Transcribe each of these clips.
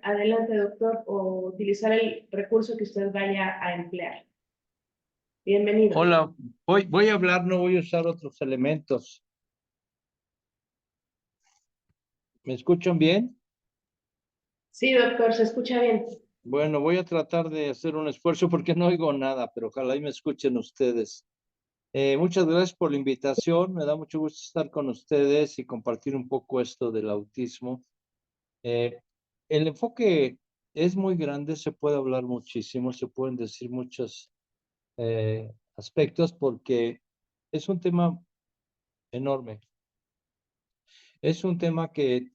adelante, doctor, o utilizar el recurso que usted vaya a emplear. Bienvenido. Hola, voy a hablar, no voy a usar otros elementos. ¿Me escuchan bien? Sí, doctor, se escucha bien. Bueno, voy a tratar de hacer un esfuerzo porque no oigo nada, pero ojalá y me escuchen ustedes. Muchas gracias por la invitación. Me da mucho gusto estar con ustedes y compartir un poco esto del autismo. El enfoque es muy grande, se puede hablar muchísimo, se pueden decir muchos aspectos porque es un tema enorme. Es un tema que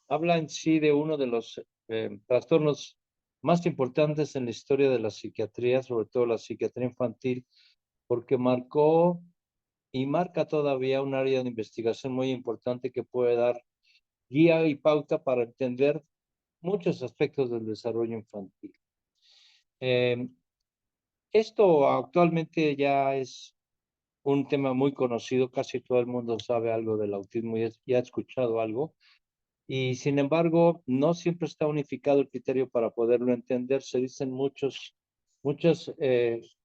habla en sí de uno de los trastornos más importantes en la historia de la psiquiatría, sobre todo la psiquiatría infantil, porque marcó y marca todavía un área de investigación muy importante que puede dar guía y pauta para entender muchos aspectos del desarrollo infantil. Esto actualmente ya es un tema muy conocido, casi todo el mundo sabe algo del autismo y ha escuchado algo. Y sin embargo, no siempre está unificado el criterio para poderlo entender. Se dicen muchas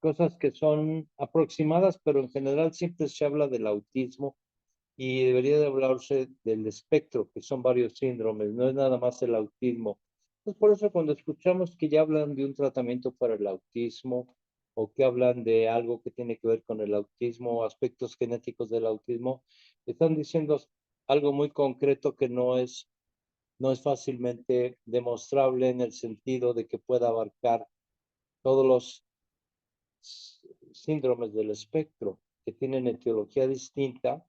cosas que son aproximadas, pero en general siempre se habla del autismo y debería de hablarse del espectro, que son varios síndromes, no es nada más el autismo. Pues por eso cuando escuchamos que ya hablan de un tratamiento para el autismo o que hablan de algo que tiene que ver con el autismo, aspectos genéticos del autismo, están diciendo algo muy concreto que no es fácilmente demostrable en el sentido de que pueda abarcar todos los síndromes del espectro que tienen etiología distinta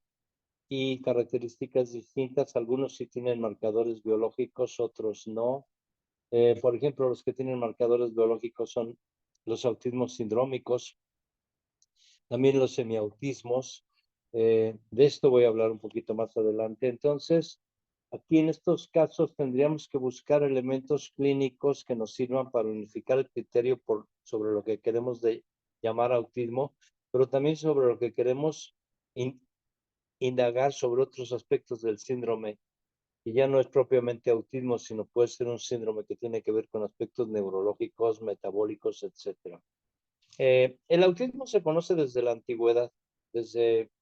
y características distintas. Algunos sí tienen marcadores biológicos, otros no. Por ejemplo, los que tienen marcadores biológicos son los autismos sindrómicos, también los semiautismos. De esto voy a hablar un poquito más adelante. Entonces, aquí en estos casos tendríamos que buscar elementos clínicos que nos sirvan para unificar el criterio sobre lo que queremos llamar autismo, pero también sobre lo que queremos indagar sobre otros aspectos del síndrome, que ya no es propiamente autismo, sino puede ser un síndrome que tiene que ver con aspectos neurológicos, metabólicos, etcétera. El autismo se conoce desde la antigüedad, desde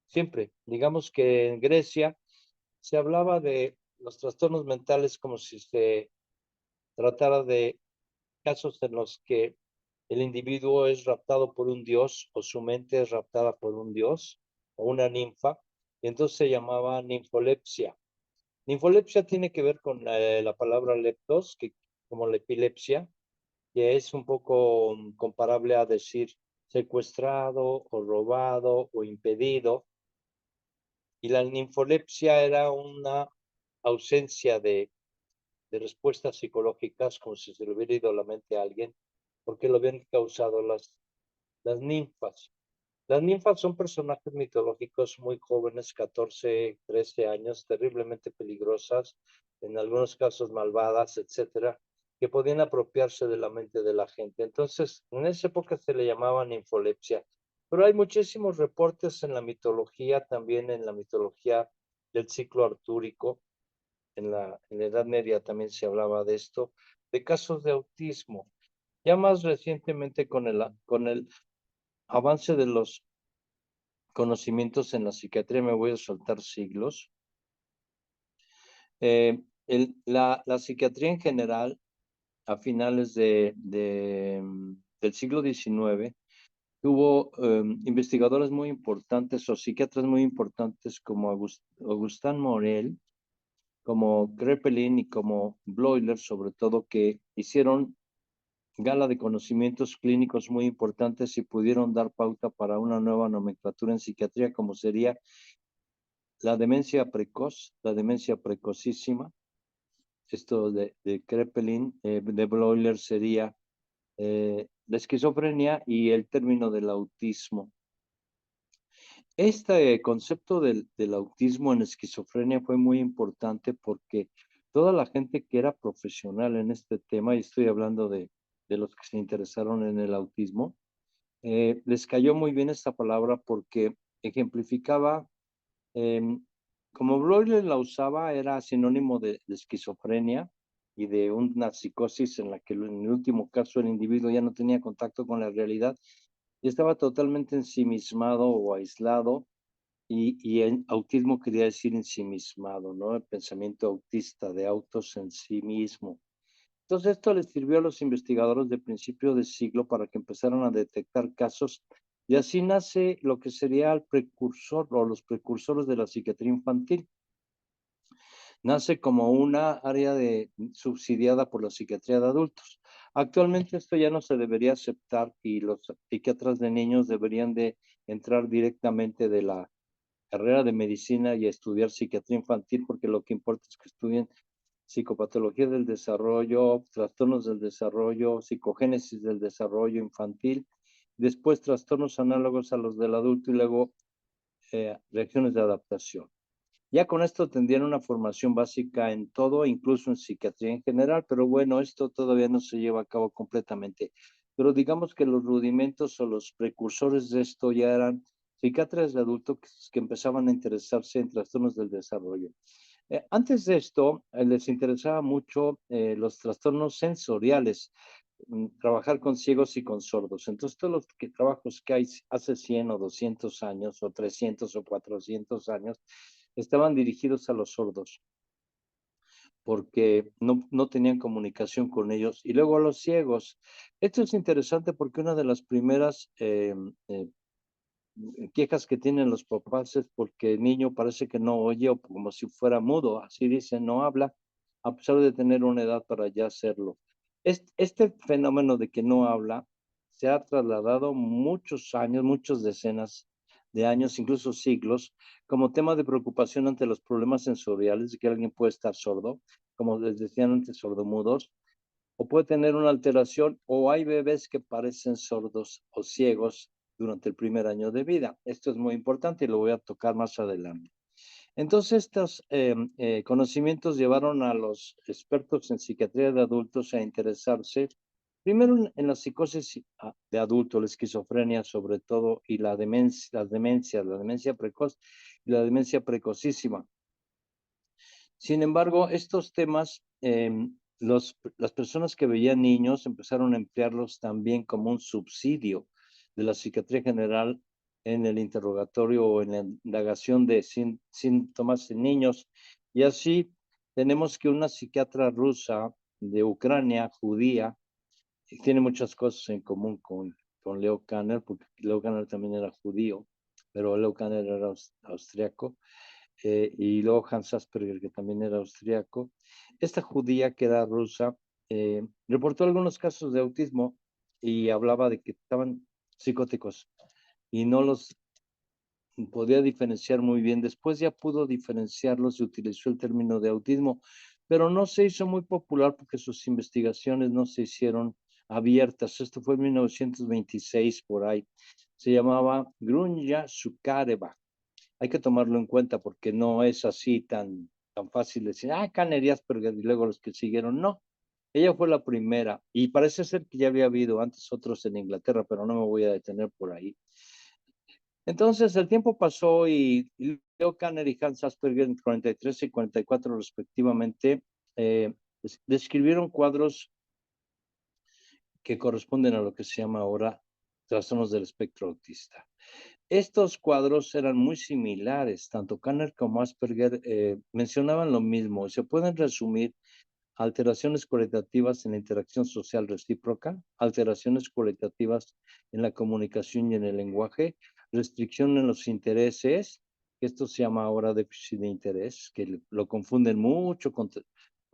siempre. Digamos que en Grecia se hablaba de los trastornos mentales como si se tratara de casos en los que el individuo es raptado por un dios o su mente es raptada por un dios o una ninfa, y entonces se llamaba ninfolepsia. Ninfolepsia tiene que ver con la palabra leptos, que como la epilepsia, que es un poco comparable a decir secuestrado o robado o impedido. Y la ninfolepsia era una ausencia de respuestas psicológicas, como si se le hubiera ido la mente a alguien, porque lo habían causado las ninfas. Las ninfas son personajes mitológicos muy jóvenes, 14, 13 años, terriblemente peligrosas, en algunos casos malvadas, etcétera, que podían apropiarse de la mente de la gente. Entonces, en esa época se le llamaba ninfolepsia. Pero hay muchísimos reportes en la mitología, también en la mitología del ciclo artúrico, en la Edad Media también se hablaba de esto, de casos de autismo. Ya más recientemente con el avance de los conocimientos en la psiquiatría, me voy a saltar siglos. La psiquiatría en general, a finales del siglo XIX, tuvo investigadores muy importantes o psiquiatras muy importantes como Augustin Morel, como Kraepelin y como Bleuler, sobre todo, que hicieron gala de conocimientos clínicos muy importantes y pudieron dar pauta para una nueva nomenclatura en psiquiatría, como sería la demencia precoz, la demencia precocísima. Esto de Kraepelin, de Bleuler sería la esquizofrenia y el término del autismo. Este concepto del autismo en esquizofrenia fue muy importante porque toda la gente que era profesional en este tema, y estoy hablando de los que se interesaron en el autismo, les cayó muy bien esta palabra porque ejemplificaba, como Bleuler la usaba, era sinónimo de esquizofrenia, y de una psicosis en la que en el último caso el individuo ya no tenía contacto con la realidad y estaba totalmente ensimismado o aislado, y el autismo quería decir ensimismado, ¿no? El pensamiento autista de autos en sí mismo. Entonces esto les sirvió a los investigadores de principio de siglo para que empezaran a detectar casos, y así nace lo que sería el precursor o los precursores de la psiquiatría infantil. Nace como una área subsidiada por la psiquiatría de adultos. Actualmente esto ya no se debería aceptar y los psiquiatras de niños deberían de entrar directamente de la carrera de medicina y estudiar psiquiatría infantil, porque lo que importa es que estudien psicopatología del desarrollo, trastornos del desarrollo, psicogénesis del desarrollo infantil, después trastornos análogos a los del adulto y luego reacciones de adaptación. Ya con esto tendrían una formación básica en todo, incluso en psiquiatría en general, pero bueno, esto todavía no se lleva a cabo completamente. Pero digamos que los rudimentos o los precursores de esto ya eran psiquiatras de adulto que empezaban a interesarse en trastornos del desarrollo. Antes de esto, les interesaba mucho los trastornos sensoriales, trabajar con ciegos y con sordos. Entonces, todos los trabajos que hay hace 100 o 200 años, o 300 o 400 años, estaban dirigidos a los sordos, porque no tenían comunicación con ellos. Y luego a los ciegos. Esto es interesante porque una de las primeras quejas que tienen los papás es porque el niño parece que no oye o como si fuera mudo, así dicen, no habla, a pesar de tener una edad para ya hacerlo. Este fenómeno de que no habla se ha trasladado muchos años, muchas decenas de años, incluso siglos, como tema de preocupación ante los problemas sensoriales de que alguien puede estar sordo, como les decían antes, sordomudos, o puede tener una alteración, o hay bebés que parecen sordos o ciegos durante el primer año de vida. Esto es muy importante y lo voy a tocar más adelante. Entonces, estos conocimientos llevaron a los expertos en psiquiatría de adultos a interesarse primero en la psicosis de adulto, la esquizofrenia sobre todo, y la demencia precoz y la demencia precocísima. Sin embargo, estos temas, las personas que veían niños empezaron a emplearlos también como un subsidio de la psiquiatría general en el interrogatorio o en la indagación de síntomas en niños. Y así tenemos que una psiquiatra rusa de Ucrania, judía, tiene muchas cosas en común con Leo Kanner, porque Leo Kanner también era judío, pero Leo Kanner era austriaco, y luego Hans Asperger, que también era austriaco. Esta judía, que era rusa, reportó algunos casos de autismo y hablaba de que estaban psicóticos y no los podía diferenciar muy bien. Después ya pudo diferenciarlos y utilizó el término de autismo, pero no se hizo muy popular porque sus investigaciones no se hicieron abiertas. Esto fue en 1926 por ahí. Se llamaba Grunya Sukareva. Hay que tomarlo en cuenta porque no es así tan fácil decir, Kanner y Asperger y luego los que siguieron. No, ella fue la primera y parece ser que ya había habido antes otros en Inglaterra, pero no me voy a detener por ahí. Entonces el tiempo pasó y Leo Kanner y Hans Asperger en 43 y 44 respectivamente describieron cuadros que corresponden a lo que se llama ahora trastornos del espectro autista. Estos cuadros eran muy similares, tanto Kanner como Asperger mencionaban lo mismo. Se pueden resumir: alteraciones cualitativas en la interacción social recíproca, alteraciones cualitativas en la comunicación y en el lenguaje, restricción en los intereses, que esto se llama ahora déficit de interés, que lo confunden mucho con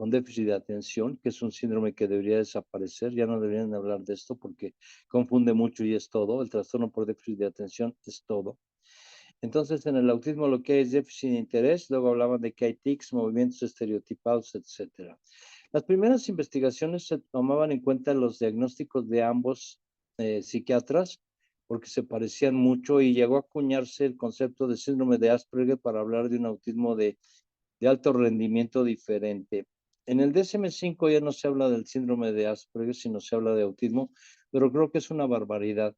déficit de atención, que es un síndrome que debería desaparecer. Ya no deberían hablar de esto porque confunde mucho y es todo. El trastorno por déficit de atención es todo. Entonces, en el autismo lo que hay es déficit de interés, luego hablaban de que hay tics, movimientos estereotipados, etcétera. Las primeras investigaciones se tomaban en cuenta los diagnósticos de ambos psiquiatras porque se parecían mucho y llegó a acuñarse el concepto de síndrome de Asperger para hablar de un autismo de alto rendimiento diferente. En el DSM-5 ya no se habla del síndrome de Asperger, sino se habla de autismo, pero creo que es una barbaridad,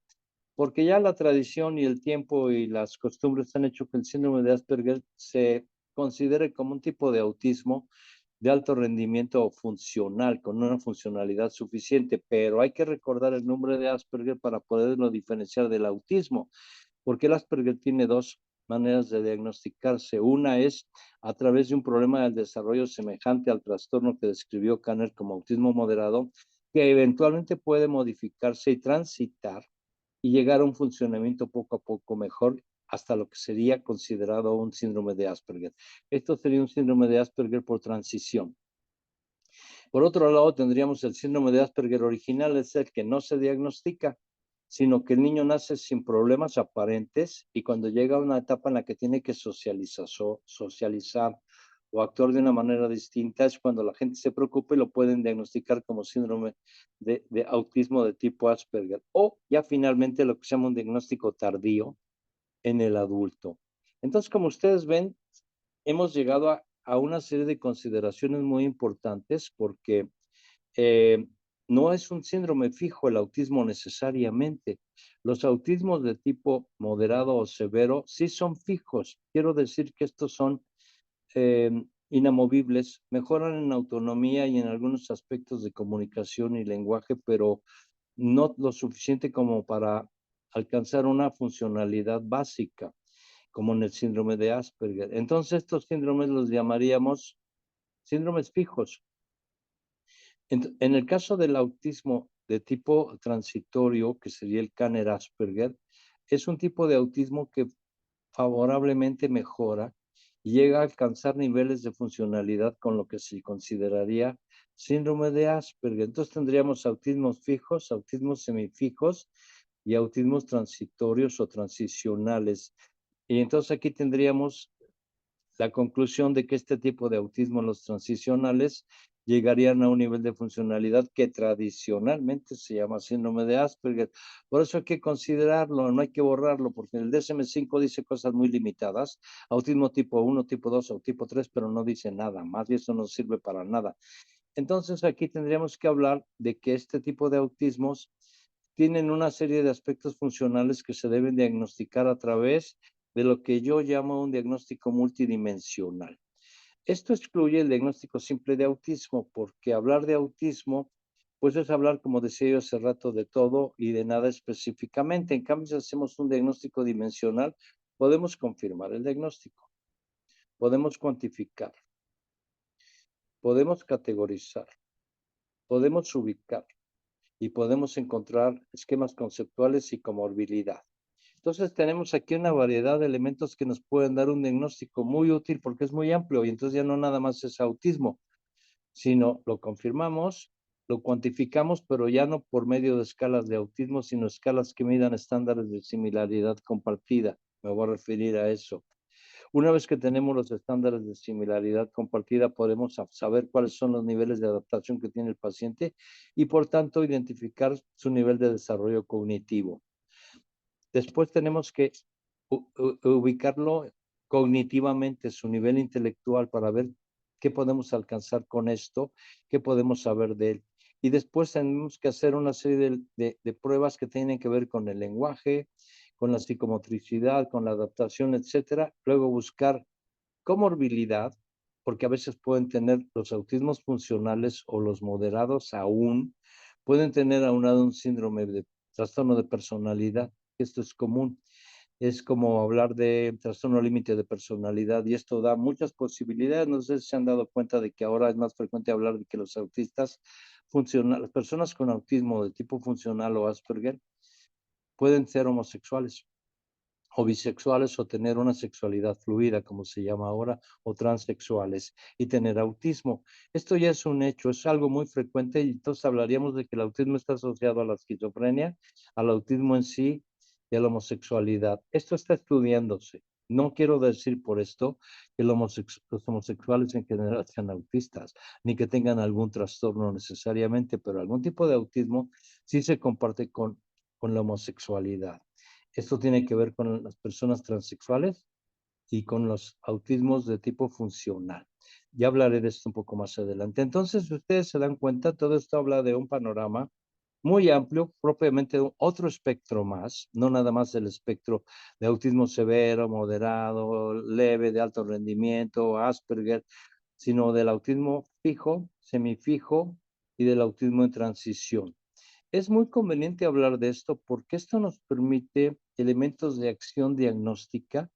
porque ya la tradición y el tiempo y las costumbres han hecho que el síndrome de Asperger se considere como un tipo de autismo de alto rendimiento funcional, con una funcionalidad suficiente, pero hay que recordar el nombre de Asperger para poderlo diferenciar del autismo, porque el Asperger tiene dos maneras de diagnosticarse. Una es a través de un problema del desarrollo semejante al trastorno que describió Kanner como autismo moderado, que eventualmente puede modificarse y transitar y llegar a un funcionamiento poco a poco mejor hasta lo que sería considerado un síndrome de Asperger. Esto sería un síndrome de Asperger por transición. Por otro lado, tendríamos el síndrome de Asperger original, es el que no se diagnostica, sino que el niño nace sin problemas aparentes y cuando llega a una etapa en la que tiene que socializar o actuar de una manera distinta, es cuando la gente se preocupa y lo pueden diagnosticar como síndrome de autismo de tipo Asperger. O ya finalmente lo que se llama un diagnóstico tardío en el adulto. Entonces, como ustedes ven, hemos llegado a una serie de consideraciones muy importantes porque no es un síndrome fijo el autismo necesariamente. Los autismos de tipo moderado o severo sí son fijos. Quiero decir que estos son inamovibles, mejoran en autonomía y en algunos aspectos de comunicación y lenguaje, pero no lo suficiente como para alcanzar una funcionalidad básica, como en el síndrome de Asperger. Entonces, estos síndromes los llamaríamos síndromes fijos. En el caso del autismo de tipo transitorio, que sería el Kanner-Asperger, es un tipo de autismo que favorablemente mejora y llega a alcanzar niveles de funcionalidad con lo que se consideraría síndrome de Asperger. Entonces tendríamos autismos fijos, autismos semifijos y autismos transitorios o transicionales. Y entonces aquí tendríamos la conclusión de que este tipo de autismo, los transicionales, llegarían a un nivel de funcionalidad que tradicionalmente se llama síndrome de Asperger. Por eso hay que considerarlo, no hay que borrarlo, porque el DSM-5 dice cosas muy limitadas, autismo tipo 1, tipo 2 o tipo 3, pero no dice nada más y eso no sirve para nada. Entonces aquí tendríamos que hablar de que este tipo de autismos tienen una serie de aspectos funcionales que se deben diagnosticar a través de lo que yo llamo un diagnóstico multidimensional. Esto excluye el diagnóstico simple de autismo, porque hablar de autismo, pues es hablar, como decía yo hace rato, de todo y de nada específicamente. En cambio, si hacemos un diagnóstico dimensional, podemos confirmar el diagnóstico, podemos cuantificar, podemos categorizar, podemos ubicar y podemos encontrar esquemas conceptuales y comorbilidad. Entonces tenemos aquí una variedad de elementos que nos pueden dar un diagnóstico muy útil porque es muy amplio y entonces ya no nada más es autismo, sino lo confirmamos, lo cuantificamos, pero ya no por medio de escalas de autismo, sino escalas que midan estándares de similaridad compartida. Me voy a referir a eso. Una vez que tenemos los estándares de similaridad compartida, podemos saber cuáles son los niveles de adaptación que tiene el paciente y, por tanto, identificar su nivel de desarrollo cognitivo. Después tenemos que ubicarlo cognitivamente, su nivel intelectual, para ver qué podemos alcanzar con esto, qué podemos saber de él. Y después tenemos que hacer una serie de pruebas que tienen que ver con el lenguaje, con la psicomotricidad, con la adaptación, etcétera. Luego buscar comorbilidad, porque a veces pueden tener los autismos funcionales o los moderados aún, pueden tener aunado un síndrome de trastorno de personalidad. Esto es común. Es como hablar de trastorno límite de personalidad y esto da muchas posibilidades. No sé si se han dado cuenta de que ahora es más frecuente hablar de que los autistas las personas con autismo de tipo funcional o Asperger pueden ser homosexuales o bisexuales o tener una sexualidad fluida, como se llama ahora, o transexuales y tener autismo. Esto ya es un hecho, es algo muy frecuente y entonces hablaríamos de que el autismo está asociado a la esquizofrenia, al autismo en sí y a la homosexualidad. Esto está estudiándose. No quiero decir por esto que los homosexuales en general sean autistas, ni que tengan algún trastorno necesariamente, pero algún tipo de autismo sí se comparte con la homosexualidad. Esto tiene que ver con las personas transexuales y con los autismos de tipo funcional. Ya hablaré de esto un poco más adelante. Entonces, si ustedes se dan cuenta, todo esto habla de un panorama muy amplio, propiamente otro espectro más, no nada más el espectro de autismo severo, moderado, leve, de alto rendimiento, Asperger, sino del autismo fijo, semifijo y del autismo en transición. Es muy conveniente hablar de esto porque esto nos permite elementos de acción diagnóstica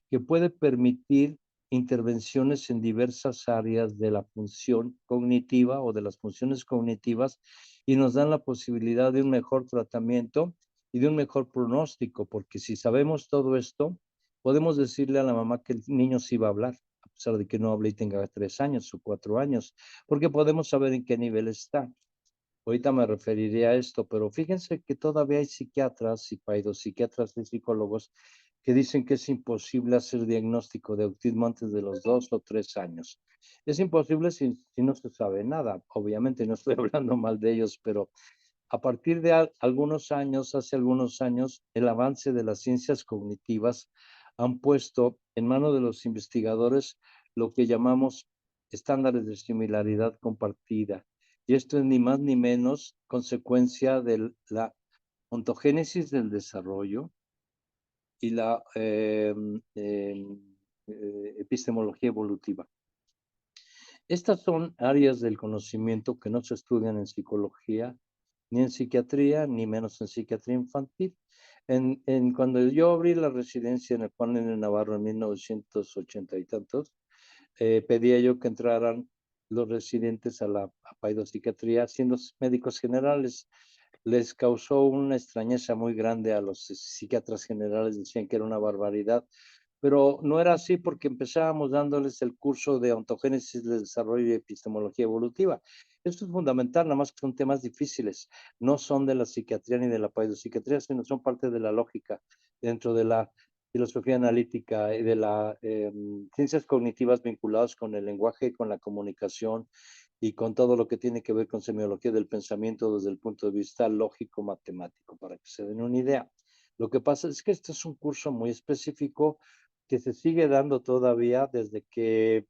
que puede permitir intervenciones en diversas áreas de la función cognitiva o de las funciones cognitivas y nos dan la posibilidad de un mejor tratamiento y de un mejor pronóstico, porque si sabemos todo esto, podemos decirle a la mamá que el niño sí va a hablar, a pesar de que no hable y tenga 3 años o 4 años, porque podemos saber en qué nivel está. Ahorita me referiré a esto, pero fíjense que todavía hay psiquiatras y psiquiatras y psicólogos que dicen que es imposible hacer diagnóstico de autismo antes de los 2 o 3 años. Es imposible si no se sabe nada. Obviamente no estoy hablando mal de ellos, pero a partir de algunos años, hace algunos años, el avance de las ciencias cognitivas han puesto en manos de los investigadores lo que llamamos estándares de similaridad compartida. Y esto es ni más ni menos consecuencia de la ontogénesis del desarrollo y la epistemología evolutiva. Estas son áreas del conocimiento que no se estudian en psicología, ni en psiquiatría, ni menos en psiquiatría infantil. Cuando yo abrí la residencia en el Juan N. Navarro en 1980 y tantos, pedía yo que entraran los residentes a la psiquiatría, siendo médicos generales. Les causó una extrañeza muy grande a los psiquiatras generales, decían que era una barbaridad, pero no era así porque empezábamos dándoles el curso de ontogénesis del desarrollo y epistemología evolutiva. Esto es fundamental, nada más que son temas difíciles, no son de la psiquiatría ni de la psiquiatría, sino son parte de la lógica dentro de la filosofía analítica y de las ciencias cognitivas vinculadas con el lenguaje, con la comunicación y con todo lo que tiene que ver con semiología del pensamiento desde el punto de vista lógico-matemático, para que se den una idea. Lo que pasa es que este es un curso muy específico que se sigue dando todavía desde que,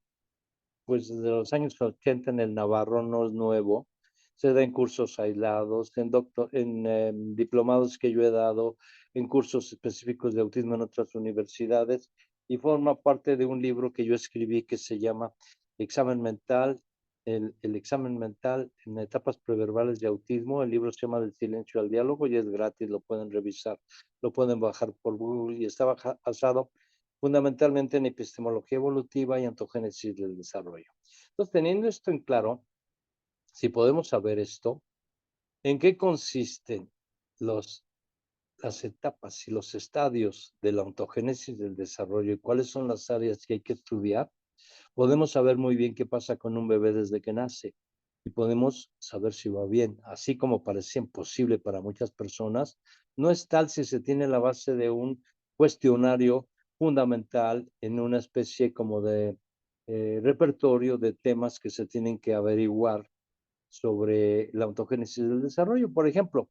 pues desde los años 80 en el Navarro, no es nuevo. Se da en cursos aislados, en diplomados que yo he dado, en cursos específicos de autismo en otras universidades, y forma parte de un libro que yo escribí que se llama Examen Mental, el examen mental en etapas preverbales de autismo. El libro se llama Del silencio al diálogo y es gratis, lo pueden revisar, lo pueden bajar por Google y está basado fundamentalmente en epistemología evolutiva y ontogénesis del desarrollo. Entonces, teniendo esto en claro, si podemos saber esto, ¿en qué consisten las etapas y los estadios de la ontogénesis del desarrollo y cuáles son las áreas que hay que estudiar? Podemos saber muy bien qué pasa con un bebé desde que nace y podemos saber si va bien, así como parece imposible para muchas personas. No es tal si se tiene la base de un cuestionario fundamental en una especie como de repertorio de temas que se tienen que averiguar sobre la ontogénesis del desarrollo. Por ejemplo,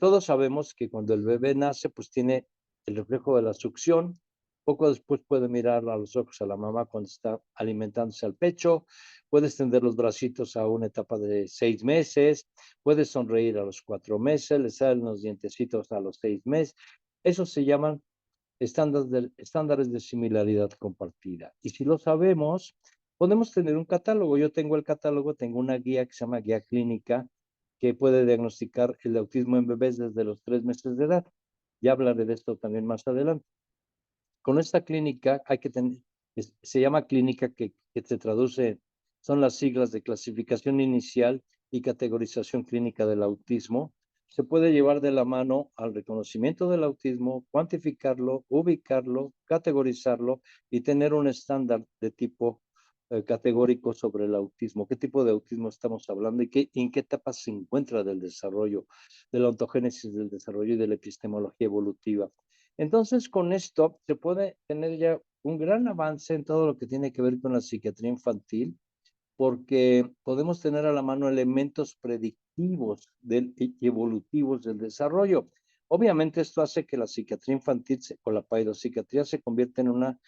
todos sabemos que cuando el bebé nace, pues tiene el reflejo de la succión. Poco después puede mirar a los ojos a la mamá cuando está alimentándose al pecho, puede extender los bracitos a una etapa de 6 meses, puede sonreír a los 4 meses, le salen los dientecitos a los 6 meses. Eso se llaman estándares de similaridad compartida. Y si lo sabemos, podemos tener un catálogo. Yo tengo el catálogo, tengo una guía que se llama guía clínica, que puede diagnosticar el autismo en bebés desde los 3 meses de edad. Ya hablaré de esto también más adelante. Con esta clínica hay que tener, se llama clínica que se traduce, son las siglas de clasificación inicial y categorización clínica del autismo. Se puede llevar de la mano al reconocimiento del autismo, cuantificarlo, ubicarlo, categorizarlo y tener un estándar de tipo categórico sobre el autismo. ¿Qué tipo de autismo estamos hablando y en qué etapa se encuentra del desarrollo, de la ontogénesis del desarrollo y de la epistemología evolutiva? Entonces, con esto se puede tener ya un gran avance en todo lo que tiene que ver con la psiquiatría infantil, porque podemos tener a la mano elementos predictivos y evolutivos del desarrollo. Obviamente esto hace que la psiquiatría infantil o la psiquiatría se convierta en una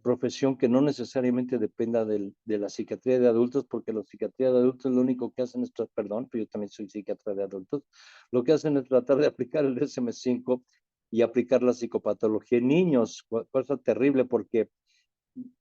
profesión que no necesariamente dependa de la psiquiatría de adultos, porque la psiquiatría de adultos lo único que hacen es, perdón, pero yo también soy psiquiatra de adultos, lo que hacen es tratar de aplicar el DSM-5 y aplicar la psicopatología en niños, cosa terrible porque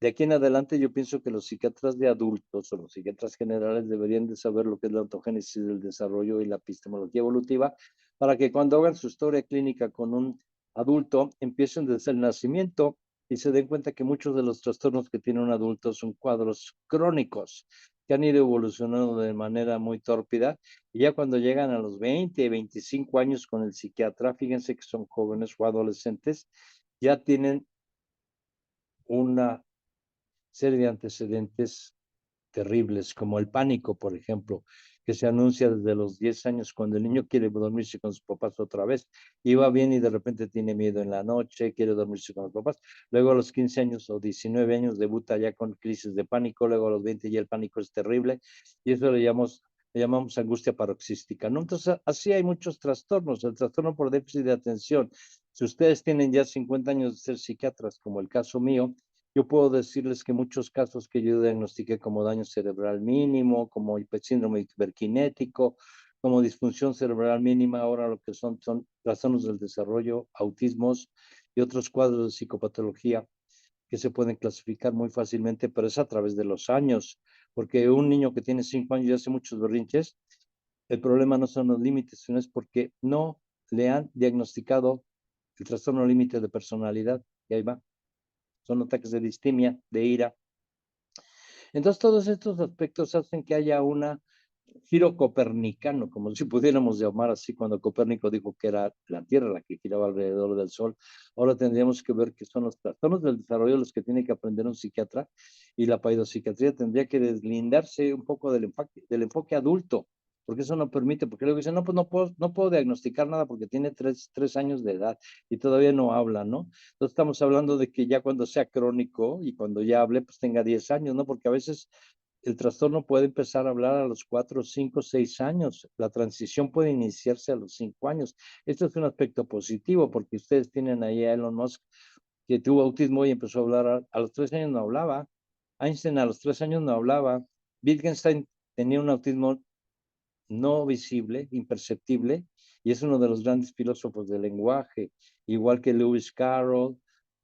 de aquí en adelante yo pienso que los psiquiatras de adultos o los psiquiatras generales deberían de saber lo que es la ontogénesis del desarrollo y la epistemología evolutiva para que cuando hagan su historia clínica con un adulto empiecen desde el nacimiento y se den cuenta que muchos de los trastornos que tiene un adulto son cuadros crónicos que han ido evolucionando de manera muy tórpida y ya cuando llegan a los 20, 25 años con el psiquiatra, fíjense que son jóvenes o adolescentes, ya tienen una serie de antecedentes terribles, como el pánico, por ejemplo, que se anuncia desde los 10 años cuando el niño quiere dormirse con sus papás otra vez, y va bien y de repente tiene miedo en la noche, quiere dormirse con los papás, luego a los 15 años o 19 años debuta ya con crisis de pánico, luego a los 20 ya el pánico es terrible, y eso le llamamos angustia paroxística, ¿no? Entonces, así hay muchos trastornos, el trastorno por déficit de atención. Si ustedes tienen ya 50 años de ser psiquiatras, como el caso mío, yo puedo decirles que muchos casos que yo diagnostiqué como daño cerebral mínimo, como síndrome hiperkinético, como disfunción cerebral mínima, ahora lo que son trastornos del desarrollo, autismos y otros cuadros de psicopatología que se pueden clasificar muy fácilmente, pero es a través de los años, porque un niño que tiene 5 años y hace muchos berrinches, el problema no son los límites, sino es porque no le han diagnosticado el trastorno límite de personalidad, y ahí va. Son ataques de distimia, de ira. Entonces, todos estos aspectos hacen que haya un giro copernicano, como si pudiéramos llamar así, cuando Copérnico dijo que era la Tierra la que giraba alrededor del Sol. Ahora tendríamos que ver que son los trastornos del desarrollo los que tiene que aprender un psiquiatra, y la paidopsiquiatría tendría que deslindarse un poco del enfoque adulto, porque eso no permite, porque luego dicen, no, pues no puedo diagnosticar nada porque tiene tres años de edad y todavía no habla, ¿no? Entonces estamos hablando de que ya cuando sea crónico y cuando ya hable, pues tenga 10 años, ¿no? Porque a veces el trastorno puede empezar a hablar a los 4, 5, 6 años. La transición puede iniciarse a los 5 años. Esto es un aspecto positivo porque ustedes tienen ahí a Elon Musk que tuvo autismo y empezó a hablar a los 3 años no hablaba. Einstein a los 3 años no hablaba. Wittgenstein tenía un autismo no visible, imperceptible, y es uno de los grandes filósofos del lenguaje, igual que Lewis Carroll,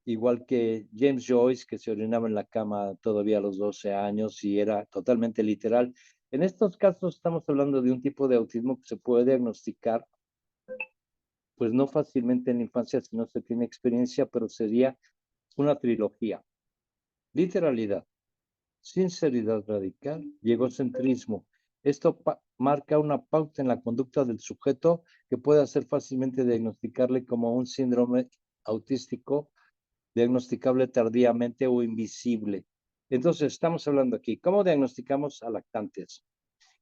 igual que James Joyce, que se orinaba en la cama todavía a los 12 años y era totalmente literal. En estos casos estamos hablando de un tipo de autismo que se puede diagnosticar, pues no fácilmente en la infancia si no se tiene experiencia, pero sería una trilogía. Literalidad, sinceridad radical y egocentrismo. Esto marca una pauta en la conducta del sujeto que puede ser fácilmente diagnosticarle como un síndrome autístico, diagnosticable tardíamente o invisible. Entonces, estamos hablando aquí, ¿cómo diagnosticamos a lactantes?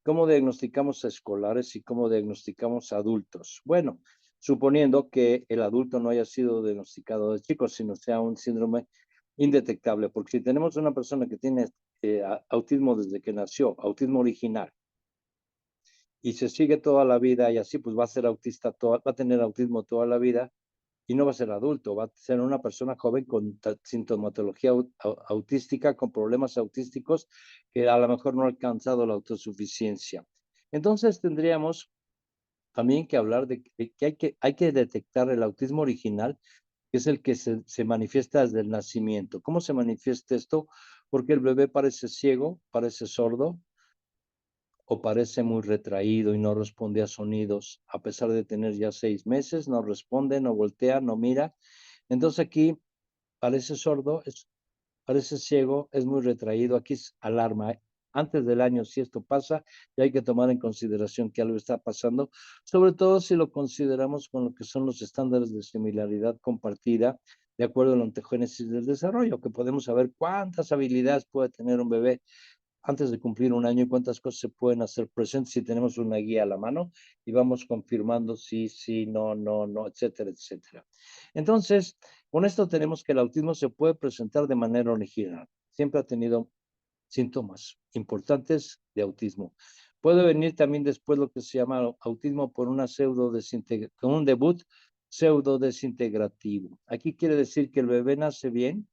¿Cómo diagnosticamos a escolares y cómo diagnosticamos a adultos? Bueno, suponiendo que el adulto no haya sido diagnosticado de chico, sino sea un síndrome indetectable, porque si tenemos una persona que tiene autismo desde que nació, autismo original, y se sigue toda la vida y así, pues va a ser autista, va a tener autismo toda la vida y no va a ser adulto, va a ser una persona joven con sintomatología autística, con problemas autísticos que a lo mejor no ha alcanzado la autosuficiencia. Entonces tendríamos también que hablar de que hay que detectar el autismo original, que es el que se manifiesta desde el nacimiento. ¿Cómo se manifiesta esto? Porque el bebé parece ciego, parece sordo, o parece muy retraído y no responde a sonidos, a pesar de tener ya 6 meses, no responde, no voltea, no mira. Entonces aquí parece sordo, parece ciego, es muy retraído, aquí es alarma. Antes del año, si esto pasa, ya hay que tomar en consideración que algo está pasando, sobre todo si lo consideramos con lo que son los estándares de similaridad compartida, de acuerdo a la ontogénesis del desarrollo, que podemos saber cuántas habilidades puede tener un bebé antes de cumplir un año y cuántas cosas se pueden hacer presentes si tenemos una guía a la mano y vamos confirmando sí, sí, no, no, no, etcétera, etcétera. Entonces, con esto tenemos que el autismo se puede presentar de manera original. Siempre ha tenido síntomas importantes de autismo. Puede venir también después lo que se llama autismo por una con un debut pseudo desintegrativo. Aquí quiere decir que el bebé nace bien,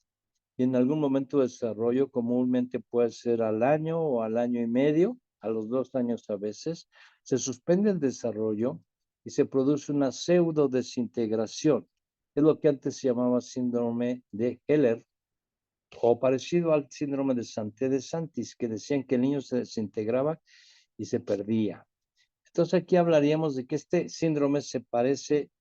y en algún momento de desarrollo, comúnmente puede ser al año o al año y medio, a los 2 años a veces, se suspende el desarrollo y se produce una pseudo desintegración. Es lo que antes se llamaba síndrome de Heller, o parecido al síndrome de Santé de Santis, que decían que el niño se desintegraba y se perdía. Entonces aquí hablaríamos de que este síndrome se parece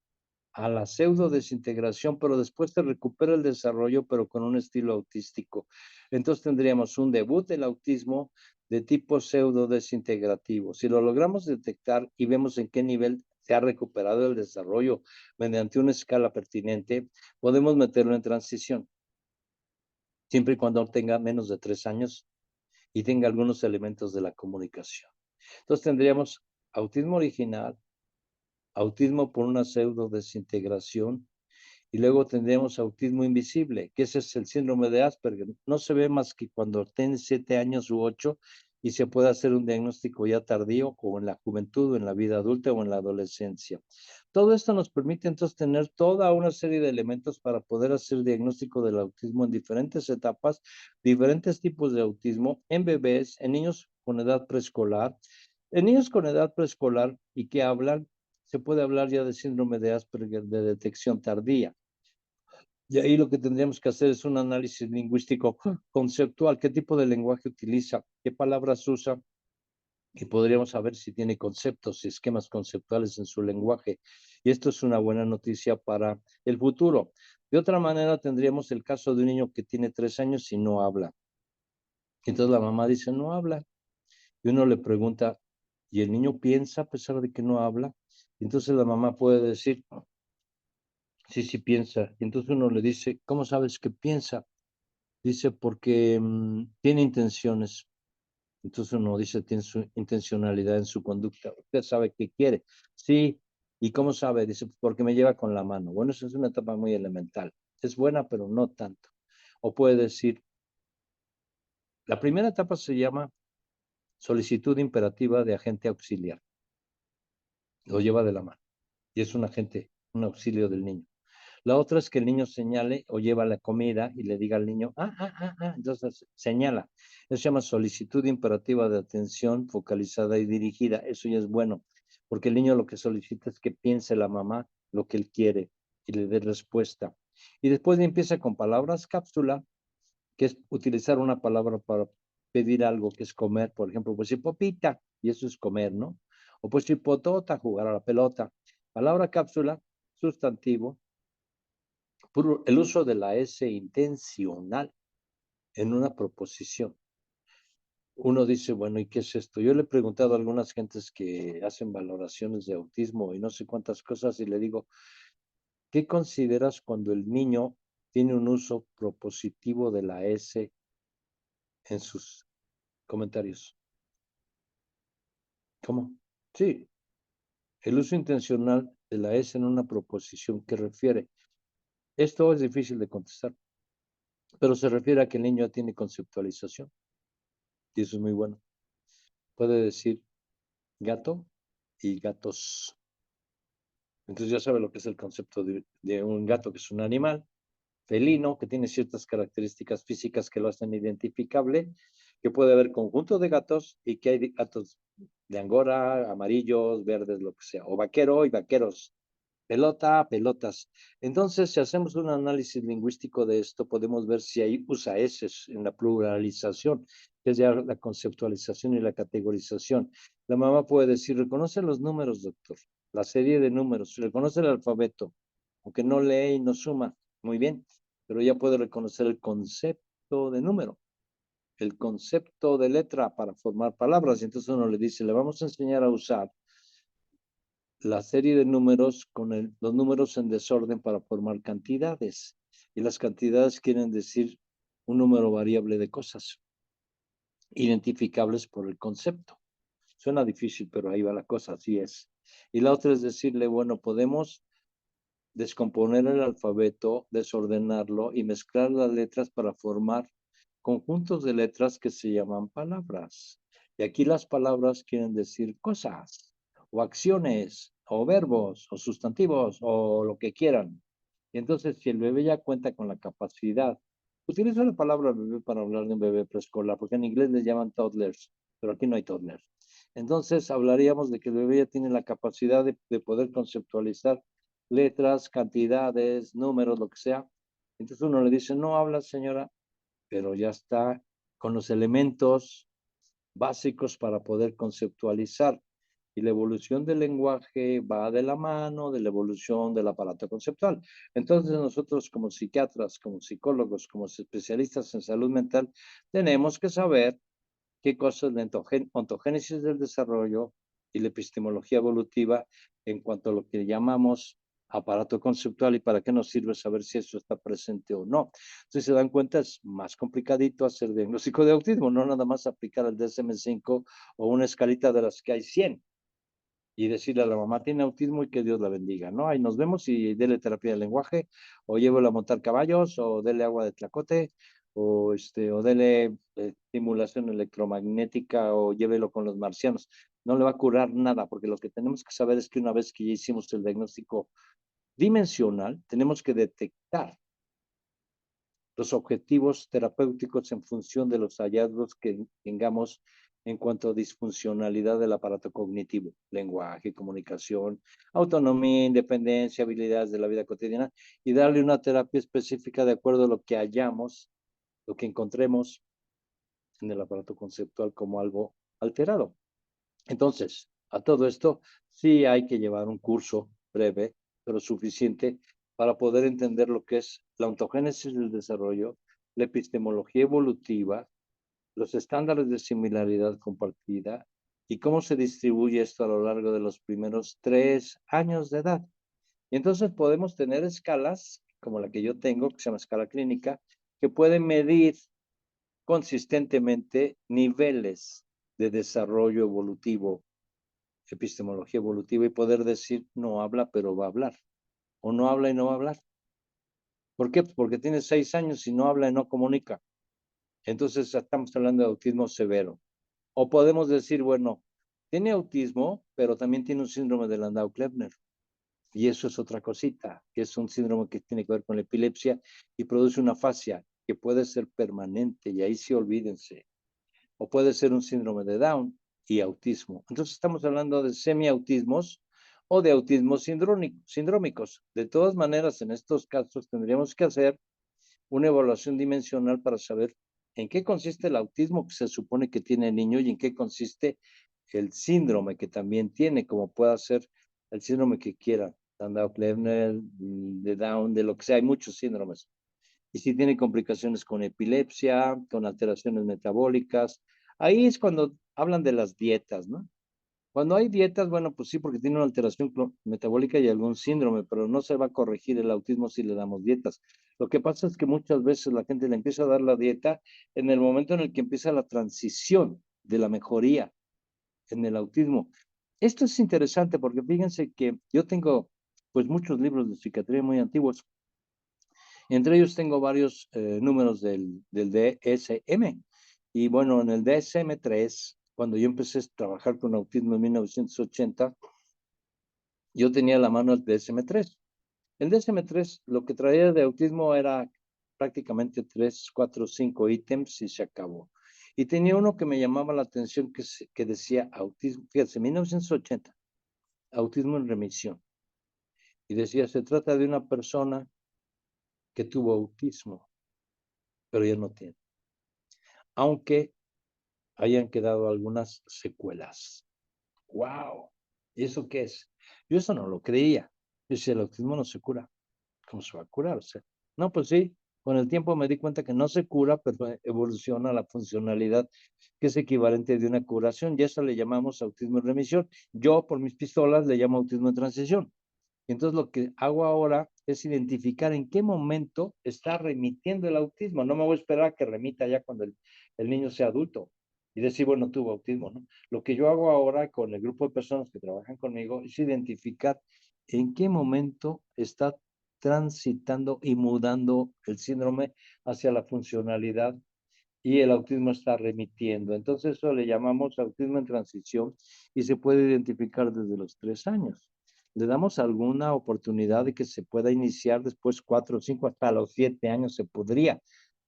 a la pseudo desintegración, pero después se recupera el desarrollo, pero con un estilo autístico. Entonces tendríamos un debut del autismo de tipo pseudo desintegrativo. Si lo logramos detectar y vemos en qué nivel se ha recuperado el desarrollo mediante una escala pertinente, podemos meterlo en transición, siempre y cuando tenga menos de 3 años y tenga algunos elementos de la comunicación. Entonces tendríamos autismo original, autismo por una pseudo desintegración, y luego tendríamos autismo invisible, que ese es el síndrome de Asperger. No se ve más que cuando tiene 7 años u 8 y se puede hacer un diagnóstico ya tardío o en la juventud o en la vida adulta o en la adolescencia. Todo esto nos permite entonces tener toda una serie de elementos para poder hacer diagnóstico del autismo en diferentes etapas, diferentes tipos de autismo en bebés, en niños con edad preescolar. En niños con edad preescolar y que hablan, se puede hablar ya de síndrome de Asperger de detección tardía. Y ahí lo que tendríamos que hacer es un análisis lingüístico conceptual, qué tipo de lenguaje utiliza, qué palabras usa, y podríamos saber si tiene conceptos y esquemas conceptuales en su lenguaje. Y esto es una buena noticia para el futuro. De otra manera, tendríamos el caso de un niño que tiene 3 años y no habla. Entonces la mamá dice, no habla. Y uno le pregunta, ¿y el niño piensa a pesar de que no habla? Entonces la mamá puede decir, sí, sí piensa. Y entonces uno le dice, ¿cómo sabes que piensa? Dice, porque tiene intenciones. Entonces uno dice, tiene su intencionalidad en su conducta. Usted sabe qué quiere. Sí. ¿Y cómo sabe? Dice, porque me lleva con la mano. Bueno, eso es una etapa muy elemental. Es buena, pero no tanto. O puede decir, la primera etapa se llama solicitud imperativa de agente auxiliar. Lo lleva de la mano. Y es un agente, un auxilio del niño. La otra es que el niño señale o lleva la comida y le diga al niño, entonces señala. Eso se llama solicitud imperativa de atención focalizada y dirigida. Eso ya es bueno, porque el niño lo que solicita es que piense la mamá lo que él quiere y le dé respuesta. Y después empieza con palabras cápsula, que es utilizar una palabra para pedir algo, que es comer. Por ejemplo, pues hipopita, y eso es comer, ¿no? O pues hipotota, jugar a la pelota. Palabra cápsula, sustantivo, el uso de la S intencional en una proposición. Uno dice, bueno, ¿y qué es esto? Yo le he preguntado a algunas gentes que hacen valoraciones de autismo y no sé cuántas cosas y le digo, ¿qué consideras cuando el niño tiene un uso propositivo de la S en sus comentarios? ¿Cómo? Sí, el uso intencional de la S en una proposición que refiere. Esto es difícil de contestar, pero se refiere a que el niño tiene conceptualización y eso es muy bueno. Puede decir gato y gatos. Entonces ya sabe lo que es el concepto de un gato, que es un animal felino, que tiene ciertas características físicas que lo hacen identificable, que puede haber conjuntos de gatos y que hay gatos de Angora, amarillos, verdes, lo que sea, o vaquero y vaqueros, pelota, pelotas. Entonces, si hacemos un análisis lingüístico de esto, podemos ver si hay usa S en la pluralización, que es ya la conceptualización y la categorización. La mamá puede decir, reconoce los números, doctor, la serie de números, reconoce el alfabeto, aunque no lee y no suma, muy bien, pero ya puede reconocer el concepto de número, el concepto de letra para formar palabras. Y entonces uno le dice, le vamos a enseñar a usar la serie de números con los números en desorden para formar cantidades. Y las cantidades quieren decir un número variable de cosas identificables por el concepto. Suena difícil, pero ahí va la cosa, así es. Y la otra es decirle, bueno, podemos descomponer el alfabeto, desordenarlo y mezclar las letras para formar conjuntos de letras que se llaman palabras. Y aquí las palabras quieren decir cosas, o acciones, o verbos, o sustantivos, o lo que quieran. Y entonces, si el bebé ya cuenta con la capacidad, utilizo la palabra bebé para hablar de un bebé preescolar, porque en inglés les llaman toddlers, pero aquí no hay toddlers. Entonces, hablaríamos de que el bebé ya tiene la capacidad de poder conceptualizar letras, cantidades, números, lo que sea. Entonces uno le dice, no habla, señora. pero ya está con los elementos básicos para poder conceptualizar. Y la evolución del lenguaje va de la mano de la evolución del aparato conceptual. Entonces nosotros como psiquiatras, como psicólogos, como especialistas en salud mental, tenemos que saber qué cosas la ontogénesis del desarrollo y la epistemología evolutiva en cuanto a lo que llamamos aparato conceptual y para qué nos sirve saber si eso está presente o no. Si se dan cuenta, es más complicadito hacer diagnóstico de autismo, no nada más aplicar el DSM-5 o una escalita de las que hay 100 y decirle a la mamá, tiene autismo y que Dios la bendiga, ¿no? Ahí nos vemos y dele terapia de lenguaje, o llévelo a montar caballos, o dele agua de tlacote, o dele estimulación electromagnética, o llévelo con los marcianos. No le va a curar nada, porque lo que tenemos que saber es que una vez que ya hicimos el diagnóstico dimensional, tenemos que detectar los objetivos terapéuticos en función de los hallazgos que tengamos en cuanto a disfuncionalidad del aparato cognitivo, lenguaje, comunicación, autonomía, independencia, habilidades de la vida cotidiana, y darle una terapia específica de acuerdo a lo que hallamos, lo que encontremos en el aparato conceptual como algo alterado. Entonces, a todo esto, sí hay que llevar un curso breve, pero suficiente para poder entender lo que es la ontogénesis del desarrollo, la epistemología evolutiva, los estándares de similaridad compartida y cómo se distribuye esto a lo largo de los primeros 3 años de edad. Y entonces podemos tener escalas, como la que yo tengo, que se llama escala clínica, que pueden medir consistentemente niveles de desarrollo evolutivo, epistemología evolutiva, y poder decir no habla pero va a hablar, o no habla y no va a hablar. ¿Por qué? Pues porque tiene 6 años y no habla y no comunica. Entonces estamos hablando de autismo severo. O podemos decir, bueno, tiene autismo, pero también tiene un síndrome de Landau-Kleffner. Y eso es otra cosita, que es un síndrome que tiene que ver con la epilepsia y produce una afasia que puede ser permanente, y ahí sí olvídense. O puede ser un síndrome de Down y autismo. Entonces estamos hablando de semiautismos o de autismos sindrómicos. De todas maneras, en estos casos tendríamos que hacer una evaluación dimensional para saber en qué consiste el autismo que se supone que tiene el niño y en qué consiste el síndrome que también tiene, como pueda ser el síndrome que quiera, Landau-Kleffner, de Down, de lo que sea, hay muchos síndromes. Y si tiene complicaciones con epilepsia, con alteraciones metabólicas. Ahí es cuando hablan de las dietas, ¿no? Cuando hay dietas, bueno, pues sí, porque tiene una alteración metabólica y algún síndrome, pero no se va a corregir el autismo si le damos dietas. Lo que pasa es que muchas veces la gente le empieza a dar la dieta en el momento en el que empieza la transición de la mejoría en el autismo. Esto es interesante porque fíjense que yo tengo pues muchos libros de psiquiatría muy antiguos. Entre ellos tengo varios números del DSM. Y bueno, en el DSM-3, cuando yo empecé a trabajar con autismo en 1980, yo tenía la mano el DSM-3. El DSM-3 lo que traía de autismo era prácticamente 3, 4, 5 ítems y se acabó. Y tenía uno que me llamaba la atención que decía autismo, fíjense, 1980, autismo en remisión. Y decía, se trata de una persona que tuvo autismo, pero ya no tiene. Aunque hayan quedado algunas secuelas. ¡Wow! ¿Y eso qué es? Yo eso no lo creía. Yo decía, el autismo no se cura. ¿Cómo se va a curar? O sea, no, pues sí, con el tiempo me di cuenta que no se cura, pero evoluciona la funcionalidad que es equivalente de una curación, y eso le llamamos autismo en remisión. Yo, por mis pistolas, le llamo autismo en transición. Entonces, lo que hago ahora es identificar en qué momento está remitiendo el autismo. No me voy a esperar a que remita ya cuando el niño sea adulto y decir, bueno, tuvo autismo, ¿no? Lo que yo hago ahora con el grupo de personas que trabajan conmigo es identificar en qué momento está transitando y mudando el síndrome hacia la funcionalidad y el autismo está remitiendo. Entonces, eso le llamamos autismo en transición y se puede identificar desde los 3 años. Le damos alguna oportunidad de que se pueda iniciar después 4 o 5, hasta los 7 años se podría,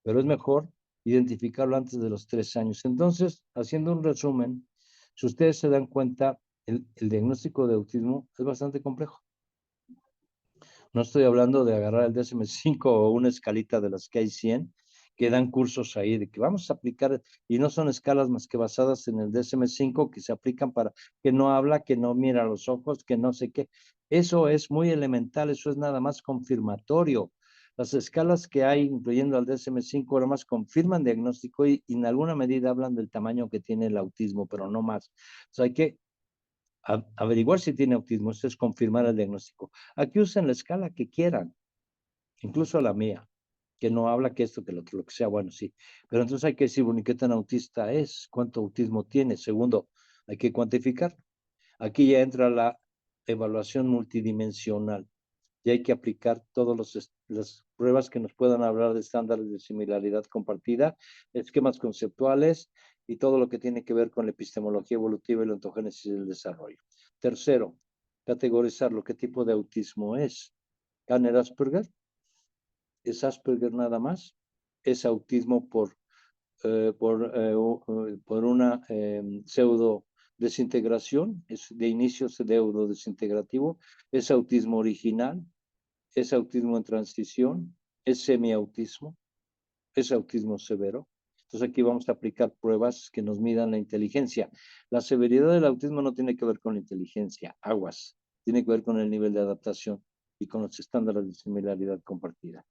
pero es mejor identificarlo antes de los 3 años. Entonces, haciendo un resumen, si ustedes se dan cuenta, el diagnóstico de autismo es bastante complejo. No estoy hablando de agarrar el DSM-5 o una escalita de las que hay 100, que dan cursos ahí de que vamos a aplicar, y no son escalas más que basadas en el DSM-5 que se aplican para que no habla, que no mira a los ojos, que no sé qué. Eso es muy elemental, eso es nada más confirmatorio. Las escalas que hay, incluyendo al DSM-5, nada más confirman diagnóstico y en alguna medida hablan del tamaño que tiene el autismo, pero no más. O sea, hay que averiguar si tiene autismo, eso es confirmar el diagnóstico. Aquí usen la escala que quieran, incluso la mía, que no habla que esto, que lo que sea, bueno, sí. Pero entonces hay que decir, bueno, ¿qué tan autista es? ¿Cuánto autismo tiene? Segundo, hay que cuantificar. Aquí ya entra la evaluación multidimensional y hay que aplicar todas las pruebas que nos puedan hablar de estándares de similaridad compartida, esquemas conceptuales y todo lo que tiene que ver con la epistemología evolutiva y la ontogénesis del desarrollo. Tercero, categorizarlo. ¿Qué tipo de autismo es? ¿Kanner-Asperger? ¿Es Asperger nada más? ¿Es autismo por una pseudo desintegración? ¿Es de inicio pseudo desintegrativo? ¿Es autismo original? ¿Es autismo en transición? ¿Es semiautismo? ¿Es autismo severo? Entonces aquí vamos a aplicar pruebas que nos midan la inteligencia. La severidad del autismo no tiene que ver con la inteligencia, aguas. Tiene que ver con el nivel de adaptación y con los estándares de similaridad compartida.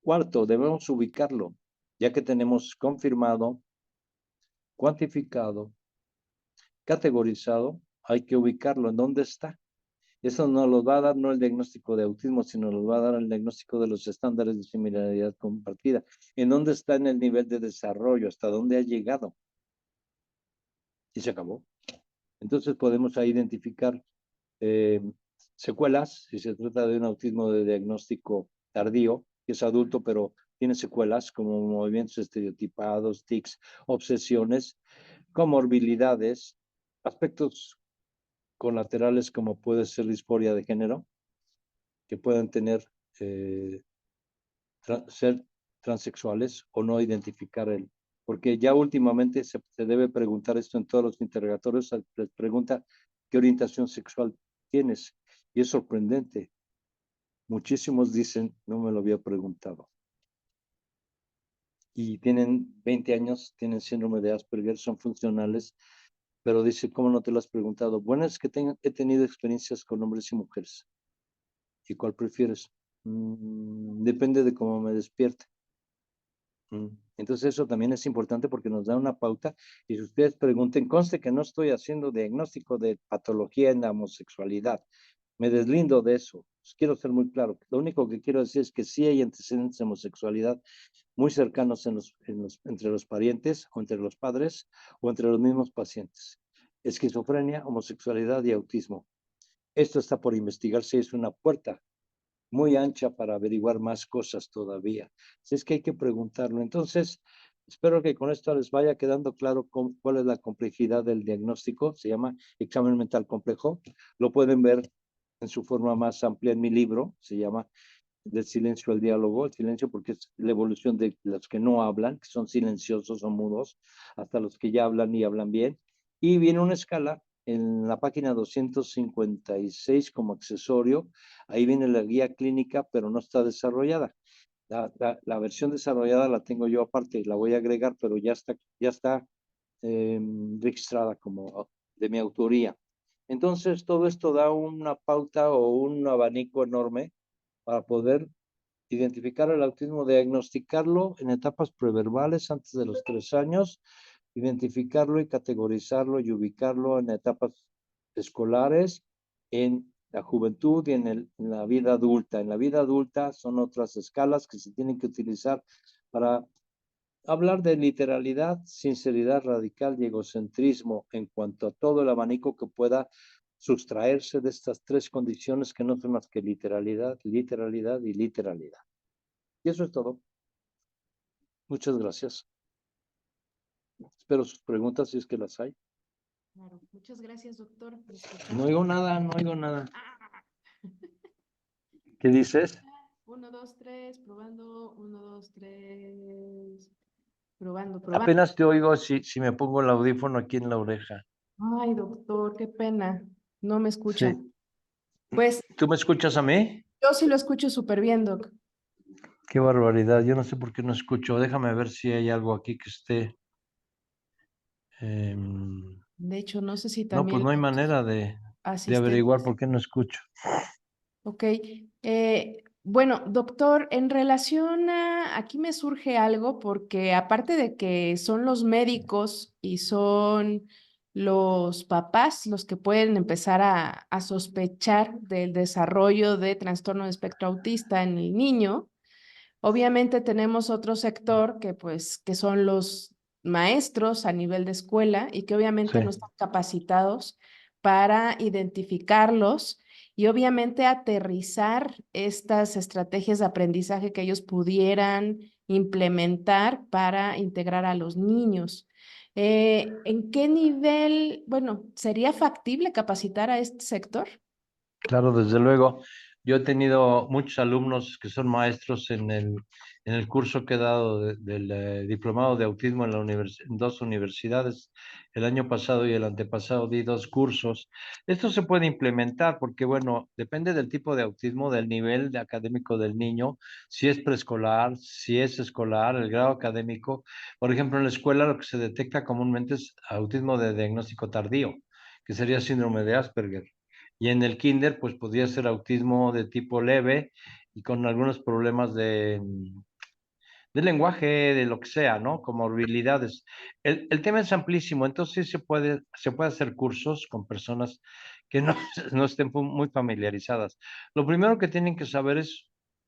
Cuarto, debemos ubicarlo, ya que tenemos confirmado, cuantificado, categorizado, hay que ubicarlo en dónde está. Eso nos lo va a dar no el diagnóstico de autismo, sino nos va a dar el diagnóstico de los estándares de similaridad compartida. ¿En dónde está en el nivel de desarrollo? ¿Hasta dónde ha llegado? Y se acabó. Entonces podemos ahí identificar secuelas, si se trata de un autismo de diagnóstico tardío, que es adulto, pero tiene secuelas como movimientos estereotipados, tics, obsesiones, comorbilidades, aspectos colaterales como puede ser disforia de género, que puedan tener ser transexuales o no identificar el, porque ya últimamente se debe preguntar esto en todos los interrogatorios, les pregunta qué orientación sexual tienes, y es sorprendente. Muchísimos dicen, no me lo había preguntado. Y tienen 20 años, tienen síndrome de Asperger, son funcionales, pero dice, ¿cómo no te lo has preguntado? Bueno, es que he tenido experiencias con hombres y mujeres. ¿Y cuál prefieres? Depende de cómo me despierte. Entonces eso también es importante porque nos da una pauta y si ustedes pregunten, conste que no estoy haciendo diagnóstico de patología en la homosexualidad, me deslindo de eso, pues quiero ser muy claro, lo único que quiero decir es que sí hay antecedentes de homosexualidad muy cercanos entre los parientes o entre los padres o entre los mismos pacientes. Esquizofrenia, homosexualidad y autismo. Esto está por investigarse, es una puerta muy ancha para averiguar más cosas todavía. Así es que hay que preguntarlo. Entonces, espero que con esto les vaya quedando claro cuál es la complejidad del diagnóstico. Se llama examen mental complejo. Lo pueden ver en su forma más amplia en mi libro. Se llama Del silencio al diálogo. El silencio porque es la evolución de los que no hablan, que son silenciosos o mudos, hasta los que ya hablan y hablan bien. Y viene una escala en la página 256 como accesorio. Ahí viene la guía clínica, pero no está desarrollada. La versión desarrollada la tengo yo aparte, la voy a agregar, pero ya está registrada como de mi autoría. Entonces, todo esto da una pauta o un abanico enorme para poder identificar el autismo, diagnosticarlo en etapas preverbales antes de los 3 años, identificarlo y categorizarlo y ubicarlo en etapas escolares, en la juventud y en la vida adulta. En la vida adulta son otras escalas que se tienen que utilizar para hablar de literalidad, sinceridad radical y egocentrismo en cuanto a todo el abanico que pueda sustraerse de estas 3 condiciones que no son más que literalidad, literalidad y literalidad. Y eso es todo. Muchas gracias. Espero sus preguntas si es que las hay. Claro, muchas gracias, doctor. No oigo nada, no oigo nada. ¿Qué dices? 1, 2, 3, probando. 1, 2, 3. Probando. Apenas te oigo si me pongo el audífono aquí en la oreja. Ay, doctor, qué pena. No me escucha. Sí. Pues ¿Tú me escuchas a mí? yo sí lo escucho súper bien, doc. Qué barbaridad. Yo no sé por qué no escucho. Déjame ver si hay algo aquí que esté. De hecho, no sé si No, pues también no hay los manera de averiguar asistentes. por qué no escucho. Ok. Bueno, doctor, en relación a, aquí me surge algo porque aparte de que son los médicos y son los papás los que pueden empezar a sospechar del desarrollo de trastorno de espectro autista en el niño, obviamente tenemos otro sector que pues que son los maestros a nivel de escuela y que Sí, obviamente no están capacitados para identificarlos y obviamente aterrizar estas estrategias de aprendizaje que ellos pudieran implementar para integrar a los niños. ¿En qué nivel, bueno, sería factible capacitar a este sector? claro, desde luego. Yo he tenido muchos alumnos que son maestros en el curso que he dado del diplomado de autismo en en dos universidades. El año pasado y el antepasado di dos cursos. Esto se puede implementar porque, bueno, depende del tipo de autismo, del nivel académico del niño, si es preescolar, si es escolar, el grado académico. Por ejemplo, en la escuela lo que se detecta comúnmente es autismo de diagnóstico tardío, que sería síndrome de Asperger. Y en el kinder, pues podría ser autismo de tipo leve y con algunos problemas de lenguaje, de lo que sea, ¿no? Comorbilidades. El tema es amplísimo, entonces se puede hacer cursos con personas que no, no estén muy familiarizadas. Lo primero que tienen que saber es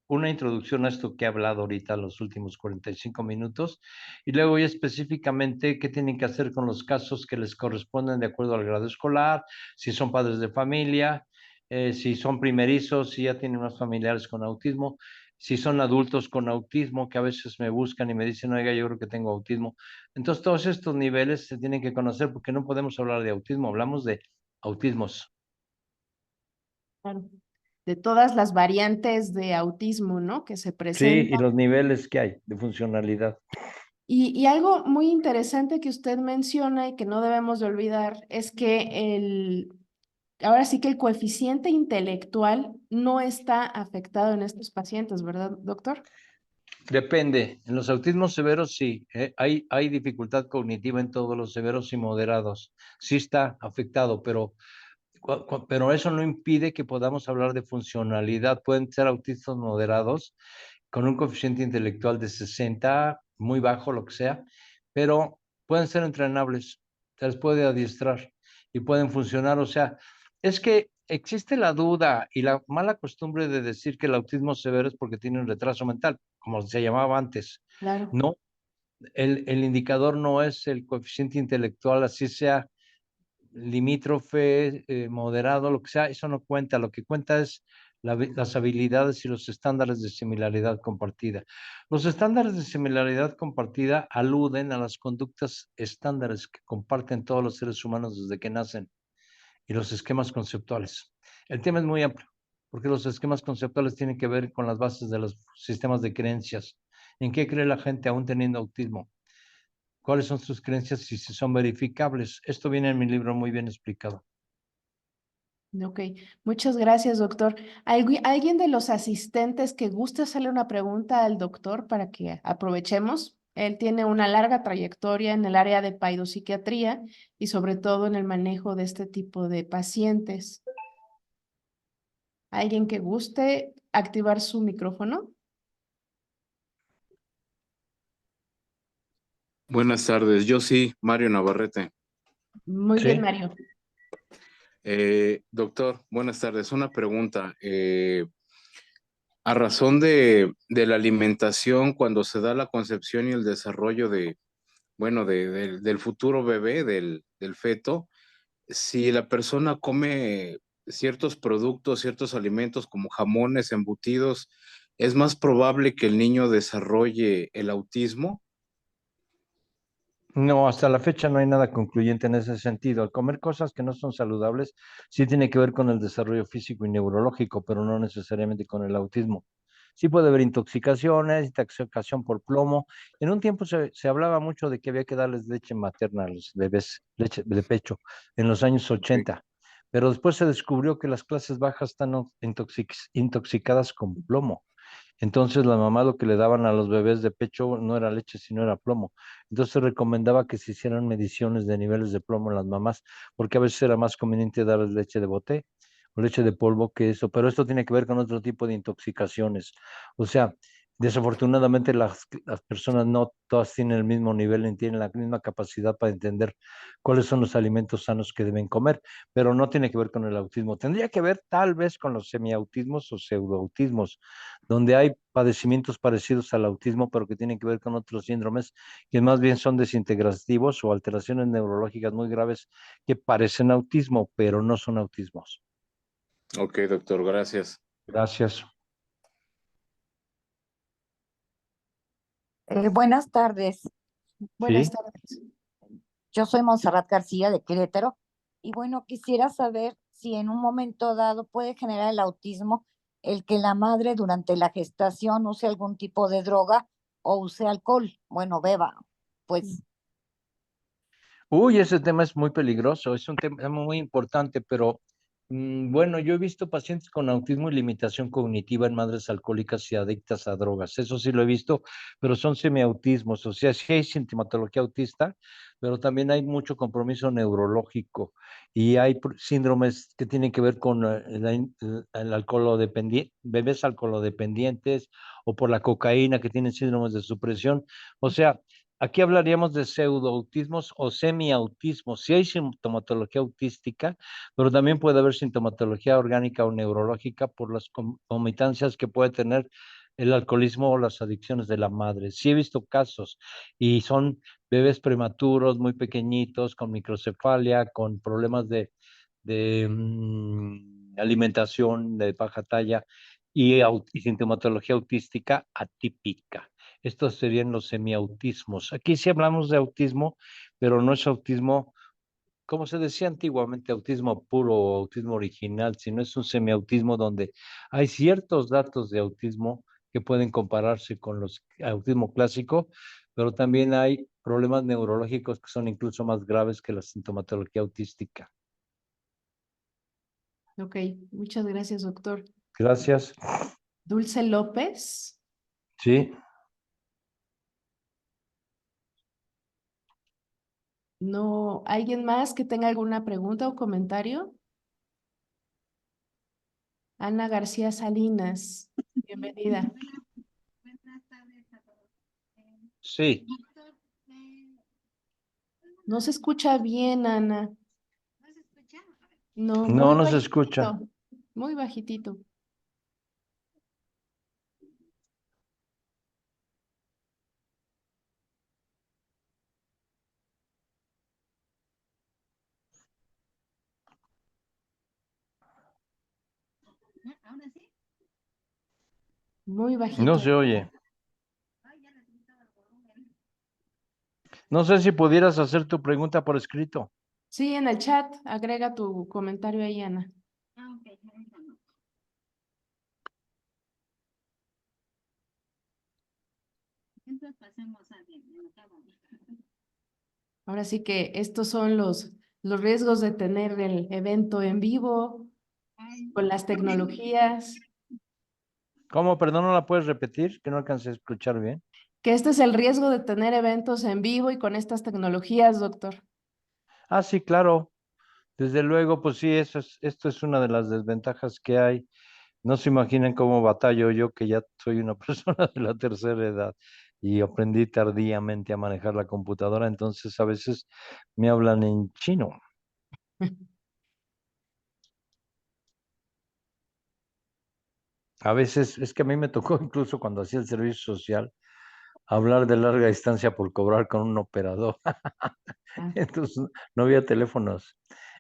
una introducción a esto que he hablado ahorita los últimos 45 minutos y luego ya específicamente qué tienen que hacer con los casos que les corresponden de acuerdo al grado escolar, si son padres de familia, si son primerizos, si ya tienen unos familiares con autismo, si son adultos con autismo que a veces me buscan y me dicen, oiga, yo creo que tengo autismo. Entonces, todos estos niveles se tienen que conocer porque no podemos hablar de autismo, hablamos de autismos. Claro. De todas las variantes de autismo, ¿no? Que se Sí, y presentan. los niveles que hay de funcionalidad. Y algo muy interesante que usted menciona y que no debemos de olvidar es que ahora sí que el coeficiente intelectual no está afectado en estos pacientes, ¿verdad, doctor? Depende, en los autismos severos sí, hay dificultad cognitiva en todos los severos y moderados. Sí está afectado, pero eso no impide que podamos hablar de funcionalidad. Pueden ser autistas moderados con un coeficiente intelectual de 60, muy bajo, lo que sea, pero pueden ser entrenables, se les puede adiestrar y pueden funcionar. O sea, es que existe la duda y la mala costumbre de decir que el autismo severo es porque tiene un retraso mental, como se llamaba antes. Claro. No, el indicador no es el coeficiente intelectual, así sea limítrofe, moderado, lo que sea, eso no cuenta. Lo que cuenta es las habilidades y los estándares de similaridad compartida. Los estándares de similaridad compartida aluden a las conductas estándares que comparten todos los seres humanos desde que nacen y los esquemas conceptuales. El tema es muy amplio, porque los esquemas conceptuales tienen que ver con las bases de los sistemas de creencias. ¿En qué cree la gente aún teniendo autismo? ¿Cuáles son sus creencias y si son verificables? Esto viene en mi libro muy bien explicado. Ok, muchas gracias, doctor. ¿Alguien de los asistentes que guste hacerle una pregunta al doctor para que aprovechemos? Él tiene una larga trayectoria en el área de paidopsiquiatría y sobre todo en el manejo de este tipo de pacientes. ¿Alguien que guste activar su micrófono? Buenas tardes, yo sí, Mario Navarrete. Muy bien, Sí, Mario. Doctor, buenas tardes. Una pregunta. A razón de la alimentación, cuando se da la concepción y el desarrollo bueno, del futuro bebé, del feto, si la persona come ciertos productos, ciertos alimentos como jamones, embutidos, ¿es más probable que el niño desarrolle el autismo? no, hasta la fecha no hay nada concluyente en ese sentido. El comer cosas que no son saludables sí tiene que ver con el desarrollo físico y neurológico, pero no necesariamente con el autismo. Sí puede haber intoxicaciones, intoxicación por plomo. En un tiempo se hablaba mucho de que había que darles leche materna a los bebés, leche de pecho, en los años Ok. 80. Pero después se descubrió que las clases bajas están intoxicadas con plomo. Entonces la mamá lo que le daban a los bebés de pecho no era leche, sino era plomo. Entonces se recomendaba que se hicieran mediciones de niveles de plomo en las mamás, porque a veces era más conveniente darles leche de boté o leche de polvo que eso, pero esto tiene que ver con otro tipo de intoxicaciones. O sea, desafortunadamente las personas no todas tienen el mismo nivel ni tienen la misma capacidad para entender cuáles son los alimentos sanos que deben comer, pero no tiene que ver con el autismo. Tendría que ver tal vez con los semiautismos o pseudoautismos, donde hay padecimientos parecidos al autismo, pero que tienen que ver con otros síndromes que más bien son desintegrativos o alteraciones neurológicas muy graves que parecen autismo, pero no son autismos. Ok, doctor, gracias. Gracias. Buenas tardes. Buenas Sí. tardes. Yo soy Montserrat García de Querétaro y bueno, quisiera saber si en un momento dado puede generar el autismo el que la madre durante la gestación use algún tipo de droga o use alcohol. Bueno, beba, pues Uy, ese tema es muy peligroso, es un tema muy importante, pero bueno, yo he visto pacientes con autismo y limitación cognitiva en madres alcohólicas y adictas a drogas. Eso sí lo he visto, pero son semiautismos, o sea, sí hay sintomatología autista, pero también hay mucho compromiso neurológico y hay síndromes que tienen que ver con el alcoholodependiente, bebés alcoholodependientes o por la cocaína que tienen síndromes de supresión. O sea, aquí hablaríamos de pseudoautismos o semiautismos. Sí hay sintomatología autística, pero también puede haber sintomatología orgánica o neurológica por las concomitantes que puede tener el alcoholismo o las adicciones de la madre. Sí he visto casos y son bebés prematuros, muy pequeñitos, con microcefalia, con problemas de alimentación de baja talla y sintomatología autística atípica. Estos serían los semiautismos. Aquí sí hablamos de autismo, pero no es autismo, como se decía antiguamente, autismo puro o autismo original, sino es un semiautismo donde hay ciertos datos de autismo que pueden compararse con los autismo clásico, pero también hay problemas neurológicos que son incluso más graves que la sintomatología autística. Ok, muchas gracias, doctor. Gracias. Dulce López. Sí. No, ¿alguien más que tenga alguna pregunta o comentario? Ana García Salinas, bienvenida. Buenas tardes a todos. Sí. Doctor, No se escucha bien, Ana. ¿no se escucha? A ver, No, No, muy no se escucha. bajitito, muy bajitito. ¿ahora sí? Muy No bajito. se oye. Ay, ya le he quitado el volumen. No sé si pudieras hacer tu pregunta por escrito. Sí, en el chat, agrega tu comentario ahí, Ana. Ah, ok, ahorita no. Entonces pasemos a bien, me notaba. Ahora sí que estos son los riesgos de tener el evento en vivo Ay, con las tecnologías, ¿Cómo? Perdón, ¿no la puedes repetir? Que no alcancé a escuchar bien. que este es el riesgo de tener eventos en vivo y con estas tecnologías, doctor. Ah, sí, claro. Desde luego, pues sí, esto es una de las desventajas que hay. No se imaginan cómo batallo yo, que ya soy una persona de la tercera edad y aprendí tardíamente a manejar la computadora, entonces a veces me hablan en chino. A veces, es que a mí me tocó incluso cuando hacía el servicio social, hablar de larga distancia por cobrar con un operador. Ah, Entonces no había teléfonos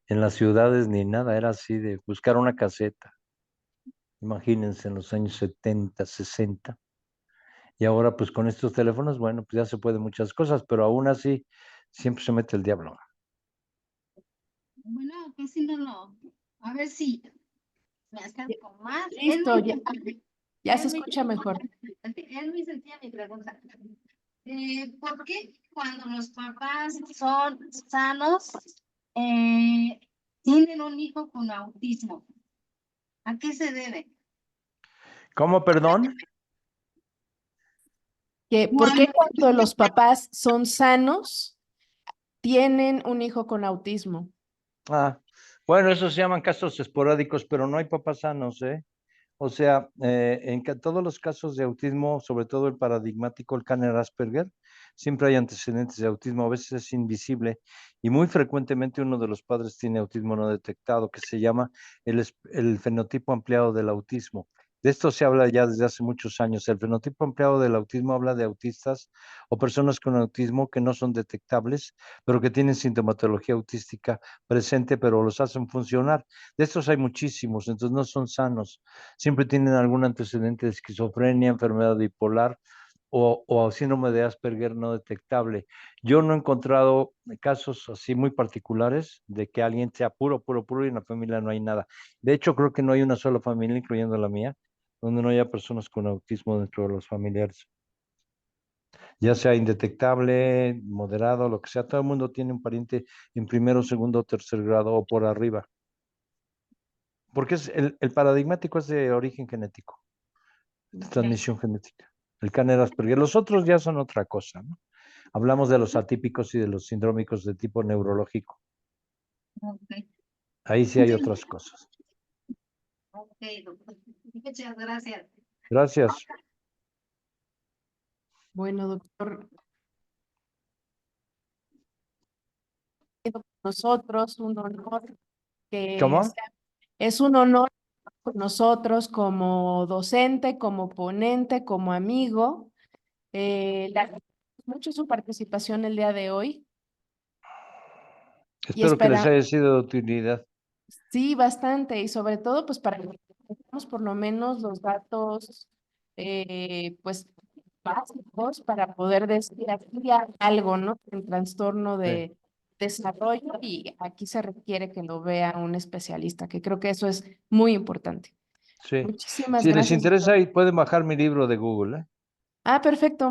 en las ciudades ni nada, era así de buscar una caseta. Imagínense en los años 70, 60. Y ahora pues con estos teléfonos, bueno, pues ya se puede muchas cosas, pero aún así siempre se mete el diablo. bueno, casi no lo. A ver si me acerco más. Es listo, muy ya, sencilla. ya se Es muy, escucha mejor. es muy sencilla mi pregunta. ¿Por qué cuando los papás son sanos tienen un hijo con autismo? ¿A qué se debe? ¿Cómo, perdón? que ¿por qué cuando los papás son sanos tienen un hijo con autismo? Ah, bueno, esos se llaman casos esporádicos, pero no hay papás sanos, ¿eh? O sea, todos los casos de autismo, sobre todo el paradigmático, el Kanner-Asperger, siempre hay antecedentes de autismo, a veces es invisible y muy frecuentemente uno de los padres tiene autismo no detectado, que se llama el fenotipo ampliado del autismo. De esto se habla ya desde hace muchos años. El fenotipo ampliado del autismo habla de autistas o personas con autismo que no son detectables, pero que tienen sintomatología autística presente, pero los hacen funcionar. De estos hay muchísimos, entonces no son sanos. Siempre tienen algún antecedente de esquizofrenia, enfermedad bipolar o síndrome de Asperger no detectable. Yo no he encontrado casos así muy particulares de que alguien sea puro y en la familia no hay nada. De hecho, creo que no hay una sola familia, incluyendo la mía, donde no haya personas con autismo dentro de los familiares. Ya sea indetectable, moderado, lo que sea, todo el mundo tiene un pariente en primero, segundo o tercer grado o por arriba. Porque el paradigmático es de origen genético, de transmisión genética. El Kanner-Asperger. Los otros ya son otra cosa, ¿no? Hablamos de los atípicos y de los sindrómicos de tipo neurológico. Ok, Ahí sí hay otras cosas. ok, doctor. Muchas gracias. Gracias. Bueno, doctor, con nosotros, un honor que ¿Cómo? es un honor con nosotros como docente, como ponente, como amigo. Le agradezco mucho su participación el día de hoy y Espero que les espera, haya sido de utilidad. sí, bastante, y sobre todo, pues para que tengamos por lo menos los datos, pues básicos para poder decir aquí hay algo, ¿no? El trastorno Sí. de desarrollo y aquí se requiere que lo vea un especialista, que creo que eso es muy importante. Sí. Muchísimas Si les gracias, interesa, doctor. ahí pueden bajar mi libro de Google, ¿eh? Ah, perfecto.